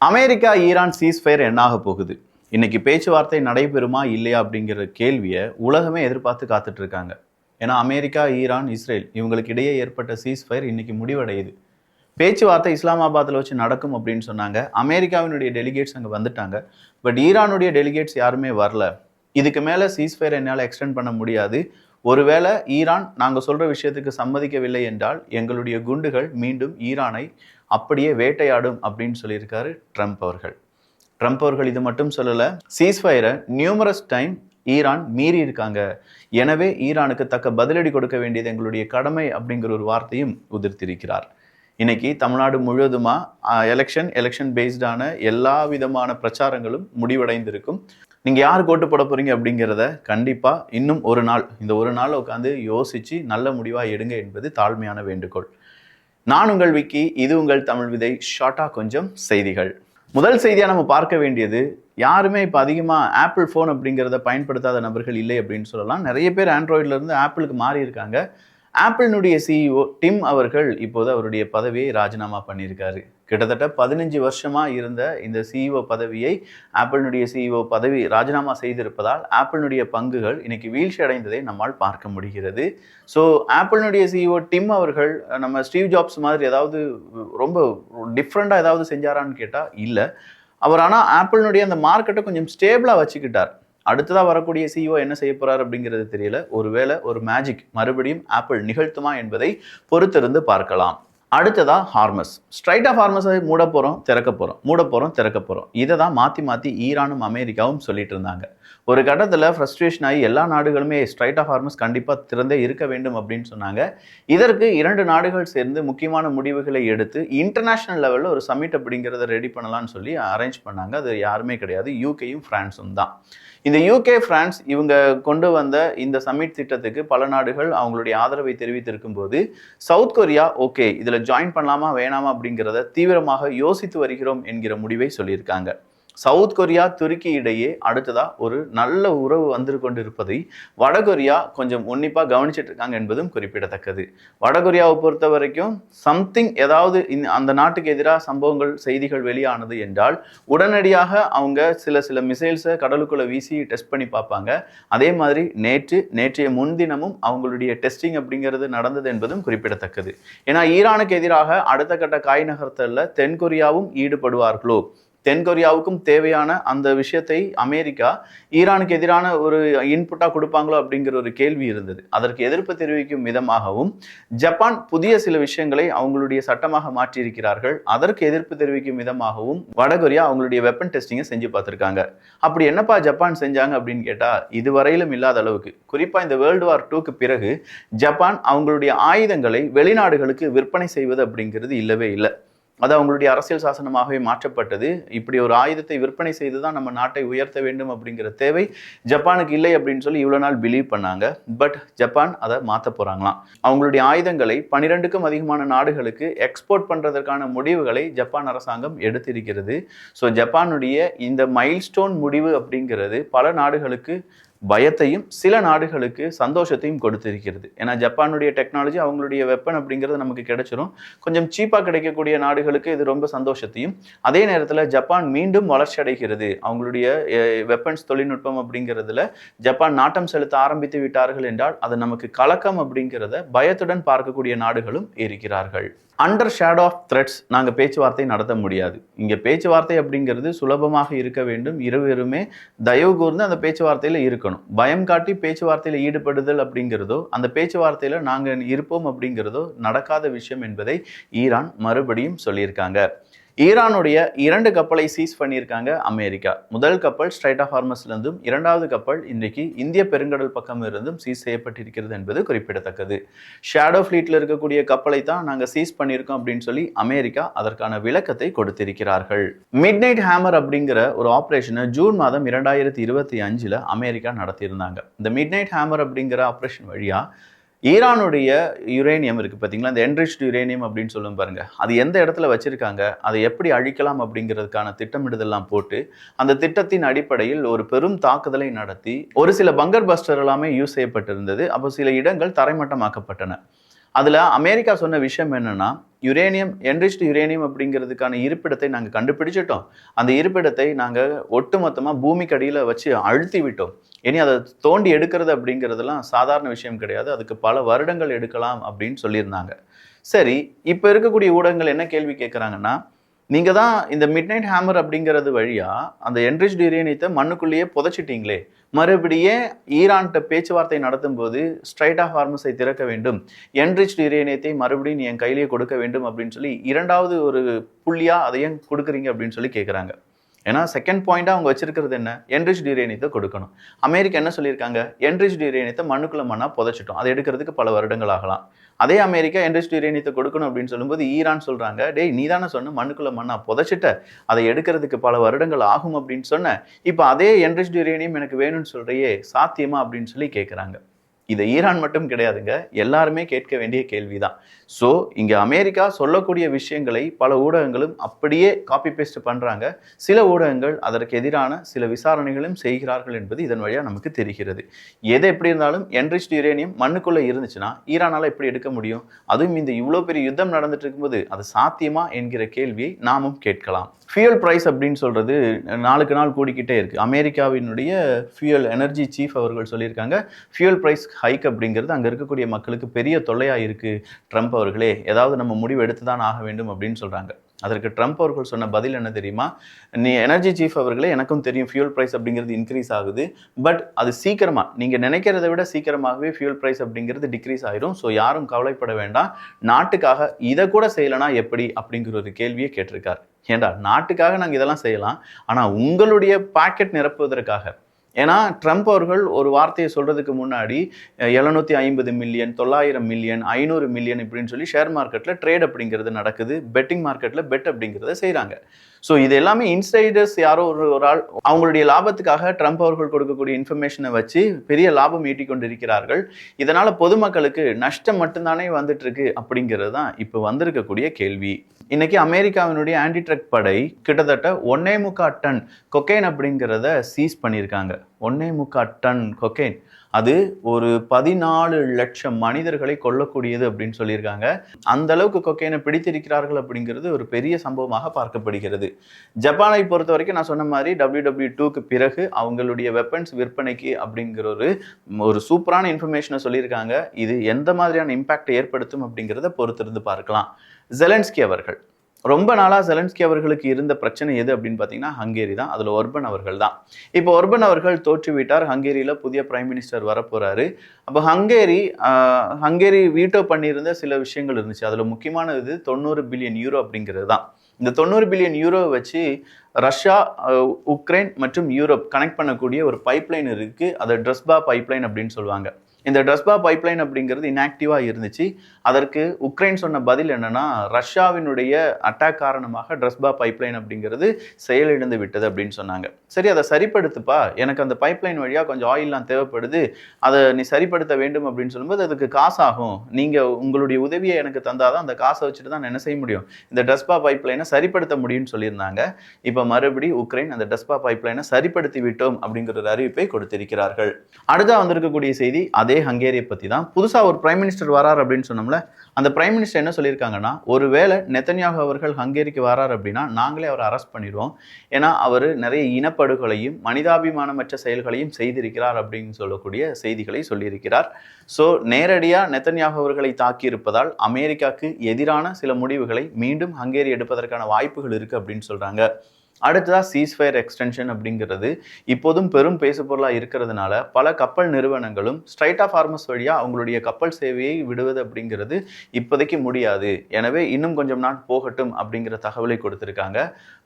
America Iran ceasefire என்னாக போகுது? இன்னைக்கு பேச்சுவார்த்தை நடைபெறுமா இல்லையா அப்படிங்கிற கேள்வியை உலகமே எதிர்பார்த்து காத்துட்டு இருக்காங்க. ஏன்னா அமெரிக்கா, ஈரான், இஸ்ரேல் இவங்களுக்கு இடையே ஏற்பட்ட சீஸ்ஃபயர் இன்னைக்கு முடிவடையுது. பேச்சுவார்த்தை இஸ்லாமாபாத்தில் வச்சு நடக்கும் அப்படின்னு சொன்னாங்க. அமெரிக்காவினுடைய டெலிகேட்ஸ் அங்கே வந்துட்டாங்க. பட் ஈரானுடைய டெலிகேட்ஸ் யாருமே வரல. இதுக்கு மேலே சீஸ்ஃபயர் என்னால் எக்ஸ்டெண்ட் பண்ண முடியாது. ஒருவேளை ஈரான் நாங்கள் சொல்கிற விஷயத்துக்கு சம்மதிக்கவில்லை என்றால் எங்களுடைய குண்டுகள் மீண்டும் ஈரானை அப்படியே வேட்டையாடும் அப்படின்னு சொல்லியிருக்காரு ட்ரம்ப் அவர்கள். ட்ரம்ப் அவர்கள் இது மட்டும் சொல்லலை, சீஸ்ஃபயரை நியூமரஸ் டைம் ஈரான் மீறி இருக்காங்க, எனவே ஈரானுக்கு தக்க பதிலடி கொடுக்க வேண்டியது எங்களுடைய கடமை அப்படிங்கிற ஒரு வார்த்தையும் உதிர்த்திருக்கிறார். இன்னைக்கு தமிழ்நாடு முழுவதுமா எலெக்ஷன் பேஸ்டான எல்லா விதமான பிரச்சாரங்களும் முடிவடைந்திருக்கும். நீங்கள் யார் ஓட்டு போட போகிறீங்க அப்படிங்கிறத கண்டிப்பாக இன்னும் இந்த ஒரு நாள் உட்காந்து யோசித்து நல்ல முடிவாக எடுங்க என்பது தாழ்மையான வேண்டுகோள். நான் உங்கள் விக்கி, இது உங்கள் தமிழ் விதை. ஷார்ட்டாக கொஞ்சம் செய்திகள். முதல் செய்தியாக நம்ம பார்க்க வேண்டியது, யாருமே இப்போ அதிகமாக ஆப்பிள் ஃபோன் அப்படிங்கிறத பயன்படுத்தாத நபர்கள் இல்லை அப்படின்னு சொல்லலாம். நிறைய பேர் ஆண்ட்ராய்டிலேருந்து ஆப்பிளுக்கு மாறி இருக்காங்க. ஆப்பிளினுடைய சிஇஓ டிம் அவர்கள் இப்போது அவருடைய பதவியை ராஜினாமா பண்ணியிருக்காரு. கிட்டத்தட்ட 15 வருஷமாக இருந்த இந்த சிஇஓ பதவியை ஆப்பிளினுடைய சிஇஓ பதவி ராஜினாமா செய்திருப்பதால் ஆப்பிளினுடைய பங்குகள் இன்னைக்கு வீழ்ச்சி அடைந்ததை நம்மால் பார்க்க முடிகிறது. ஸோ ஆப்பிளினுடைய சிஇஓ டிம் அவர்கள் நம்ம ஸ்டீவ் ஜாப்ஸ் மாதிரி ஏதாவது ரொம்ப டிஃப்ரெண்ட்டாக ஏதாவது செஞ்சாரான்னு கேட்டால் இல்லை. அவர் ஆனால் ஆப்பிளினுடைய அந்த மார்க்கெட்டை கொஞ்சம் ஸ்டேபிளாக வச்சுக்கிட்டார். அடுத்ததாக வரக்கூடிய சிஇஓ என்ன செய்ய போறார் அப்படிங்கிறது தெரியல. ஒருவேளை ஒரு மேஜிக் மறுபடியும் ஆப்பிள் நிகழ்த்துமா என்பதை பொறுத்திருந்து பார்க்கலாம். அடுத்ததா ஹார்மஸ். ஸ்ட்ரைட் ஆஃப் ஹார்மஸை மூட போகிறோம், திறக்க போகிறோம். இதை தான் மாற்றி ஈரானும் அமெரிக்காவும் சொல்லிட்டு இருந்தாங்க. ஒரு கட்டத்தில் ஃப்ரஸ்ட்ரேஷன் ஆகி எல்லா நாடுகளுமே ஸ்ட்ரைட் ஆஃப் ஹார்மஸ் கண்டிப்பாக திறந்தே இருக்க வேண்டும் அப்படின்னு சொன்னாங்க. இதற்கு 2 நாடுகள் சேர்ந்து முக்கியமான முடிவுகளை எடுத்து இன்டர்நேஷனல் லெவலில் ஒரு சமிட் அப்படிங்கிறத ரெடி பண்ணலான்னு சொல்லி அரேஞ்ச் பண்ணாங்க. அது யாருமே கிடையாது, யூகேயும் ஃப்ரான்ஸும் தான். இந்த யூகே, பிரான்ஸ் இவங்க கொண்டு வந்த இந்த சமிட் திட்டத்துக்கு பல நாடுகள் அவங்களுடைய ஆதரவை தெரிவித்திருக்கும் போது சவுத் கொரியா ஓகே இதில் ஜாயின் பண்ணலாமா வேணாமா அப்படிங்கிறத தீவிரமாக யோசித்து வருகிறோம் என்கிற முடிவை சொல்லியிருக்காங்க. சவுத் கொரியா, துருக்கி இடையே அடுத்ததா ஒரு நல்ல உறவு வந்து கொண்டிருப்பதை வடகொரியா கொஞ்சம் உன்னிப்பாக கவனிச்சிட்டு இருக்காங்க என்பதும் குறிப்பிடத்தக்கது. வடகொரியாவை பொறுத்த வரைக்கும் சம்திங் ஏதாவது அந்த நாட்டுக்கு எதிராக சம்பவங்கள் செய்திகள் வெளியானது என்றால் உடனடியாக அவங்க சில மிசைல்ஸை கடலுக்குள்ள வீசி டெஸ்ட் பண்ணி பார்ப்பாங்க. அதே மாதிரி நேற்றைய முன்தினமும் அவங்களுடைய டெஸ்டிங் அப்படிங்கிறது நடந்தது என்பதும் குறிப்பிடத்தக்கது. ஏன்னா ஈரானுக்கு எதிராக அடுத்த கட்ட காய் நகர்த்தல தென்கொரியாவும் ஈடுபடுவார்களோ, தென்கொரியாவுக்கும் தேவையான அந்த விஷயத்தை அமெரிக்கா ஈரானுக்கு எதிரான ஒரு இன்புட்டா கொடுப்பாங்களோ அப்படிங்கிற ஒரு கேள்வி இருந்தது. அதற்கு எதிர்ப்பு தெரிவிக்கும் விதமாகவும் ஜப்பான் புதிய சில விஷயங்களை அவங்களுடைய சட்டமாக மாற்றியிருக்கிறார்கள். அதற்கு எதிர்ப்பு தெரிவிக்கும் விதமாகவும் வடகொரியா அவங்களுடைய வெப்பன் டெஸ்டிங்கை செஞ்சு பார்த்துருக்காங்க. அப்படி என்னப்பா ஜப்பான் செஞ்சாங்க அப்படின்னு கேட்டா, இதுவரையிலும் இல்லாத அளவுக்கு, குறிப்பா இந்த வேர்ல்டு வார் 2க்கு பிறகு ஜப்பான் அவங்களுடைய ஆயுதங்களை வெளிநாடுகளுக்கு விற்பனை செய்வது அப்படிங்கிறது இல்லவே இல்லை. அது அவங்களுடைய அரசியல் சாசனமாகவே மாற்றப்பட்டது. இப்படி ஒரு ஆயுதத்தை விற்பனை செய்துதான் நம்ம நாட்டை உயர்த்த வேண்டும் அப்படிங்கிற தேவை ஜப்பானுக்கு இல்லை அப்படின்னு சொல்லி இவ்வளவு நாள் பிலீவ் பண்ணாங்க. பட் ஜப்பான் அதை மாற்ற போறாங்களாம். அவங்களுடைய ஆயுதங்களை 12க்கும் அதிகமான நாடுகளுக்கு எக்ஸ்போர்ட் பண்றதற்கான முடிவுகளை ஜப்பான் அரசாங்கம் எடுத்திருக்கிறது. ஸோ ஜப்பானுடைய இந்த மைல்ஸ்டோன் முடிவு அப்படிங்கிறது பல நாடுகளுக்கு பயத்தையும் சில நாடுகளுக்கு சந்தோஷத்தையும் கொடுத்திருக்கிறது. ஏன்னா ஜப்பானுடைய டெக்னாலஜி, அவங்களுடைய வெப்பன் அப்படிங்கிறது நமக்கு கிடைச்சிரும். கொஞ்சம் சீப்பாக கிடைக்கக்கூடிய நாடுகளுக்கு இது ரொம்ப சந்தோஷத்தையும், அதே நேரத்தில் ஜப்பான் மீண்டும் வளர்ச்சி அடைகிறது, அவங்களுடைய வெப்பன்ஸ் தொழில்நுட்பம் அப்படிங்கிறதுல ஜப்பான் நாட்டம் செலுத்த ஆரம்பித்து விட்டார்கள் என்றால் அது நமக்கு கலக்கம் அப்படிங்கிறத பயத்துடன் பார்க்கக்கூடிய நாடுகளும் இருக்கிறார்கள். அண்டர் ஷேடோ ஆஃப் த்ரெட்ஸ் நாங்கள் பேச்சுவார்த்தை நடத்த முடியாது. இங்கே பேச்சுவார்த்தை அப்படிங்கிறது சுலபமாக இருக்க வேண்டும். இருவருமே தயவு கூர்ந்து அந்த பேச்சுவார்த்தையில் இருக்கணும். பயம் காட்டி பேச்சுவார்த்தையில் ஈடுபடுதல் அப்படிங்கிறதோ, அந்த பேச்சுவார்த்தையில் நாங்கள் இருப்போம் அப்படிங்கிறதோ நடக்காத விஷயம் என்பதை ஈரான் மறுபடியும் சொல்லியிருக்காங்க. ஈரானுடைய 2 கப்பலை சீஸ் பண்ணியிருக்காங்க அமெரிக்கா. முதல் கப்பல் ஸ்ட்ரைட் ஆஃப் ஹார்மஸ்லேருந்தும், 2வது கப்பல் இன்றைக்கு இந்திய பெருங்கடல் பக்கம் இருந்தும் சீஸ் செய்யப்பட்டிருக்கிறது என்பது குறிப்பிடத்தக்கது. ஷேடோ ஃப்ளீட்டில் இருக்கக்கூடிய கப்பலை தான் நாங்கள் சீஸ் பண்ணியிருக்கோம் அப்படின்னு சொல்லி அமெரிக்கா அதற்கான விளக்கத்தை கொடுத்திருக்கிறார்கள். மிட் நைட் ஹேமர் அப்படிங்கிற ஒரு ஆப்ரேஷனை ஜூன் மாதம் 2025 அமெரிக்கா நடத்தியிருந்தாங்க. இந்த மிட் நைட் ஹேமர் அப்படிங்கிற ஆப்ரேஷன் வழியா ஈரானுடைய யுரேனியம் இருக்குது பார்த்தீங்களா, இந்த என்ரிச்டு யுரேனியம் அப்படின்னு சொல்லுவோம் பாருங்கள், அது எந்த இடத்துல வச்சுருக்காங்க, அதை எப்படி அழிக்கலாம் அப்படிங்கிறதுக்கான திட்டமிடுதெல்லாம் போட்டு அந்த திட்டத்தின் அடிப்படையில் ஒரு பெரும் தாக்குதலை நடத்தி ஒரு சில பங்கர் பஸ்டர் எல்லாமே யூஸ் செய்யப்பட்டிருந்தது. அப்போ சில இடங்கள் தரைமட்டமாக்கப்பட்டன. அதுல அமெரிக்கா சொன்ன விஷயம் என்னன்னா, யுரேனியம் என்ரிச்டு யுரேனியம் அப்படிங்கிறதுக்கான இருப்பிடத்தை நாங்க கண்டுபிடிச்சிட்டோம். அந்த இருப்பிடத்தை நாங்க ஒட்டுமொத்தமா பூமிக்கு அடியில வச்சு அழுத்தி விட்டோம். இனி அதை தோண்டி எடுக்கிறது அப்படிங்கிறதெல்லாம் சாதாரண விஷயம் கிடையாது. அதுக்கு பல வருடங்கள் எடுக்கலாம் அப்படின்னு சொல்லியிருந்தாங்க. சரி, இப்ப இருக்கக்கூடிய ஊடகங்கள் என்ன கேள்வி கேட்கறாங்கன்னா, நீங்க தான் இந்த மிட்நைட் ஹேமர் அப்படிங்கிறது வழியா அந்த என்ரிச்டு யுரேனியத்தை மண்ணுக்குள்ளேயே புதைச்சிட்டீங்களே, மறுபடியும் ஈரான்கிட்ட பேச்சுவார்த்தை நடத்தும் போது ஸ்ட்ரைட் ஆஃப் ஹார்மஸை திறக்க வேண்டும், என்ரிச்டு யுரேனியத்தை மறுபடியும் நீ என் கையிலேயே கொடுக்க வேண்டும் அப்படின்னு சொல்லி இரண்டாவது ஒரு புள்ளியா அதையும் கொடுக்குறீங்க அப்படின்னு சொல்லி கேட்குறாங்க. ஏன்னா செகண்ட் பாயிண்டா அவங்க வச்சிருக்கிறது என்ன, என்ரிச்டு யுரேனியத்தை கொடுக்கணும். அமெரிக்கா என்ன சொல்லியிருக்காங்க, என்ரிச்டு யுரேனியத்தை மண்ணுக்குள்ள மண்ணா புதைச்சிட்டோம், அதை எடுக்கிறதுக்கு பல வருடங்கள் ஆகலாம். அதே அமெரிக்கா என்ரிச்டு யுரேனியத்தை கொடுக்கணும் அப்படின்னு சொல்லும்போது ஈரான் சொல்றாங்க, டேய் நீ தானே சொன்ன மண்ணுக்குள்ள மண்ணா புதைச்சிட்ட, அதை எடுக்கிறதுக்கு பல வருடங்கள் ஆகும் அப்படின்னு சொன்ன, இப்போ அதே என்ரிச்டு யுரேனியம் எனக்கு வேணும்னு சொல்றியே, சாத்தியமா அப்படின்னு சொல்லி கேட்குறாங்க. இதை ஈரான் மட்டும் கிடையாதுங்க, எல்லாருமே கேட்க வேண்டிய கேள்விதான். ஸோ இங்க அமெரிக்கா சொல்லக்கூடிய விஷயங்களை பல ஊடகங்களும் அப்படியே காப்பி பேஸ்ட் பண்றாங்க. சில ஊடகங்கள் அதற்கு எதிரான சில விசாரணைகளும் செய்கிறார்கள் என்பது இதன் வழியா நமக்கு தெரிகிறது. எது எப்படி இருந்தாலும் என்ரிச்டு யுரேனியம் மண்ணுக்குள்ள இருந்துச்சுன்னா ஈரானால எப்படி எடுக்க முடியும்? அதுவும் இந்த இவ்வளவு பெரிய யுத்தம் நடந்துட்டு இருக்கும்போது அது சாத்தியமா என்கிற கேள்வியை நாமும் கேட்கலாம். ஃபியூயல் பிரைஸ் அப்படின்னு சொல்றது நாளுக்கு நாள் கூடிக்கிட்டே இருக்கு. அமெரிக்காவினுடைய ஃபியூயல் எனர்ஜி சீஃப் அவர்கள் சொல்லியிருக்காங்க, ஃபியூயல் பிரைஸ் ஹைக் அப்படிங்கிறது அங்கே இருக்கக்கூடிய மக்களுக்கு பெரிய தொல்லையா இருக்கு. ட்ரம்ப் அவர்களே, ஏதாவது நம்ம முடிவு எடுத்துதான் ஆக வேண்டும் அப்படின்னு சொல்றாங்க. அதற்கு ட்ரம்ப் அவர்கள் சொன்ன பதில் என்ன தெரியுமா, நீ எனர்ஜி சீஃப் அவர்களே, எனக்கும் தெரியும் ஃபியூல் பிரைஸ் அப்படிங்கிறது இன்க்ரீஸ் ஆகுது, பட் அது சீக்கிரமா நீங்க நினைக்கிறத விட சீக்கிரமாகவே ஃபியூல் பிரைஸ் அப்படிங்கிறது டிக்ரீஸ் ஆயிரும். ஸோ யாரும் கவலைப்பட வேண்டாம், நாட்டுக்காக இதை கூட செய்யலனா எப்படி அப்படிங்கிற ஒரு கேள்வியை கேட்டிருக்காரு. ஏண்டா நாட்டுக்காக நாங்கள் இதெல்லாம் செய்யலாம், ஆனால் உங்களுடைய பாக்கெட் நிரப்புவதற்காக. ஏன்னா ட்ரம்ப் அவர்கள் ஒரு வார்த்தையை சொல்றதுக்கு முன்னாடி 750 மில்லியன், 900 மில்லியன், 500 மில்லியன் இப்படின்னு சொல்லி ஷேர் மார்க்கெட்ல ட்ரேட் அப்படிங்கிறது நடக்குது, பெட்டிங் மார்க்கெட்ல பெட் அப்படிங்கிறத செய்கிறாங்க. ஸோ இது எல்லாமே இன்சைடர்ஸ் யாரோ ஒரு ஆள் அவங்களுடைய லாபத்துக்காக ட்ரம்ப் அவர்கள் கொடுக்கக்கூடிய இன்ஃபர்மேஷனை வச்சு பெரிய லாபம் ஈட்டி கொண்டிருக்கிறார்கள். இதனால பொதுமக்களுக்கு நஷ்டம் மட்டும்தானே வந்துட்டு இருக்கு அப்படிங்கிறது தான் இப்போ வந்திருக்கக்கூடிய கேள்வி. இன்னைக்கு அமெரிக்காவினுடைய ஆன்டி ட்ரக் படை கிட்டத்தட்ட 1.25 டன் கொக்கைன் அப்படிங்கிறத சீஸ் பண்ணியிருக்காங்க. 1.25 டன் கொக்கைன், அது ஒரு 14 லட்சம் மனிதர்களை கொல்லக்கூடியது அப்படின்னு சொல்லியிருக்காங்க. அந்த அளவுக்கு கொக்கைனை பிடித்திருக்கிறார்கள் அப்படிங்கிறது ஒரு பெரிய சம்பவமாக பார்க்கப்படுகிறது. ஜப்பானை பொறுத்த வரைக்கும் நான் சொன்ன மாதிரி WW2க்கு பிறகு அவங்களுடைய வெப்பன்ஸ் விற்பனைக்கு அப்படிங்கிற ஒரு சூப்பரான இன்ஃபர்மேஷனை சொல்லியிருக்காங்க. இது எந்த மாதிரியான இம்பாக்ட் ஏற்படுத்தும் அப்படிங்கிறத பொறுத்திருந்து பார்க்கலாம். ஜெலன்ஸ்கி அவர்கள் ரொம்ப நாளா ஜெலன்ஸ்கி அவர்களுக்கு இருந்த பிரச்சனை எது அப்படின்னு பார்த்தீங்கன்னா ஹங்கேரி தான். அதில் ஒர்பன் அவர்கள் தான். இப்போ ஒர்பன் அவர்கள் தோற்றுவிட்டார். ஹங்கேரியில் புதிய பிரைம் மினிஸ்டர் வரப்போறாரு. அப்போ ஹங்கேரி வீட்டோ பண்ணியிருந்த சில விஷயங்கள் இருந்துச்சு. அதில் முக்கியமானது 90 பில்லியன் யூரோ அப்படிங்கிறது தான். இந்த 90 பில்லியன் யூரோ வச்சு ரஷ்யா, உக்ரைன் மற்றும் யூரோப் கனெக்ட் பண்ணக்கூடிய ஒரு பைப்லைன் இருக்கு. அதை ட்ரெஸ்பா பைப்லைன் அப்படின்னு சொல்லுவாங்க. இந்த ட்ரெஸ்பா பைப்லைன் அப்படிங்கிறது இன்ஆக்டிவா இருந்துச்சு. அதற்கு உக்ரைன் சொன்ன பதில் என்னன்னா, ரஷ்யாவினுடைய அட்டாக் காரணமாக ட்ரெஸ்பா பைப்லைன் அப்படிங்கிறது செயலிழந்து விட்டது அப்படின்னு சொன்னாங்க. சரி, அதை சரிப்படுத்துப்பா, எனக்கு அந்த பைப்லைன் வழியா கொஞ்சம் ஆயில்லாம் தேவைப்படுது, அதை நீ சரிப்படுத்த வேண்டும் அப்படின்னு சொல்லும்போது அதுக்கு காசாகும், நீங்க உங்களுடைய உதவியை எனக்கு தந்தாதான் அந்த காசை வச்சுட்டு தான் என்ன செய்ய முடியும், இந்த ட்ரெஸ்பா பைப்லைனை சரிப்படுத்த முடியும்னு சொல்லியிருந்தாங்க. இப்போ மறுபடி உக்ரைன் அந்த ட்ரெஸ்பா பைப்லைனை சரிப்படுத்தி விட்டோம் அப்படிங்கிற ஒரு அறிவிப்பை கொடுத்திருக்கிறார்கள். அடுத்தா வந்திருக்கக்கூடிய செய்தி அதே ஹங்கேரியை பத்தி தான். புதுசா ஒரு பிரைம் மினிஸ்டர் வரார் அப்படின்னு சொன்னோம்ல, அந்த பிரைம் மினிஸ்டர் என்ன சொல்லியிருக்காங்கன்னா, ஒருவேளை நெத்தன்யாகு அவர்கள் ஹங்கேரிக்கு வரார் அப்படின்னா நாங்களே அவரை அரெஸ்ட் பண்ணிடுவோம், ஏன்னா அவர் நிறைய இனப்படுகொலையும் மனிதாபிமானமற்ற செயல்களையும் செய்திருக்கிறார் அப்படின்னு சொல்லக்கூடிய செய்திகளை சொல்லியிருக்கிறார். ஸோ நேரடியாக நெத்தன்யாகு அவர்களை தாக்கியிருப்பதால் அமெரிக்காவுக்கு எதிரான சில முடிவுகளை மீண்டும் ஹங்கேரி எடுப்பதற்கான வாய்ப்புகள் இருக்கு அப்படின்னு சொல்றாங்க. அடுத்ததாக சீஸ்ஃபயர் எக்ஸ்டென்ஷன் அப்படிங்கிறது இப்போதும் பெரும் பேசுபொருளாக இருக்கிறதுனால பல கப்பல் நிறுவனங்களும் ஸ்ட்ரைட் ஆஃப் ஹார்மஸ் வழியாக அவங்களுடைய கப்பல் சேவையை விடுவது அப்படிங்கிறது இப்போதைக்கு முடியாது, எனவே இன்னும் கொஞ்சம் நாள் போகட்டும் அப்படிங்கிற தகவலை கொடுத்துருக்காங்க.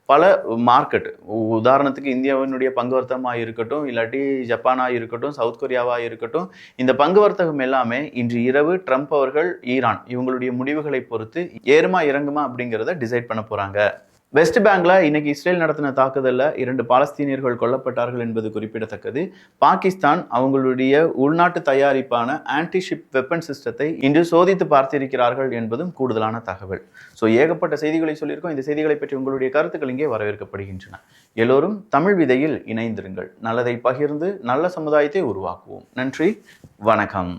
பல மார்க்கெட், உதாரணத்துக்கு இந்தியாவினுடைய பங்கு வர்த்தகமாக இருக்கட்டும், இல்லாட்டி ஜப்பானாக இருக்கட்டும், சவுத் கொரியாவாக இருக்கட்டும், இந்த பங்கு வர்த்தகம் எல்லாமே இன்று இரவு ட்ரம்ப் அவர்கள் ஈரான் இவங்களுடைய முடிவுகளை பொறுத்து ஏறுமா இறங்குமா அப்படிங்கிறத டிசைட் பண்ண போகிறாங்க. வெஸ்ட் பேங்க்ல இன்னைக்கு இஸ்ரேல் நடத்தின தாக்குதல்ல 2 பாலஸ்தீனியர்கள் கொல்லப்பட்டார்கள் என்பது குறிப்பிடத்தக்கது. பாகிஸ்தான் அவங்களுடைய உள்நாட்டு தயாரிப்பான ஆன்டிஷிப் வெப்பன் சிஸ்டத்தை இன்று சோதித்து பார்த்திருக்கிறார்கள் என்பதும் கூடுதலான தகவல். ஸோ ஏகப்பட்ட செய்திகளை சொல்லியிருக்கோம். இந்த செய்திகளை பற்றி உங்களுடைய கருத்துக்கள் இங்கே வரவேற்கப்படுகின்றன. எல்லோரும் தமிழ் விதையில் இணைந்திருங்கள். நல்லதை பகிர்ந்து நல்ல சமுதாயத்தை உருவாக்குவோம். நன்றி, வணக்கம்.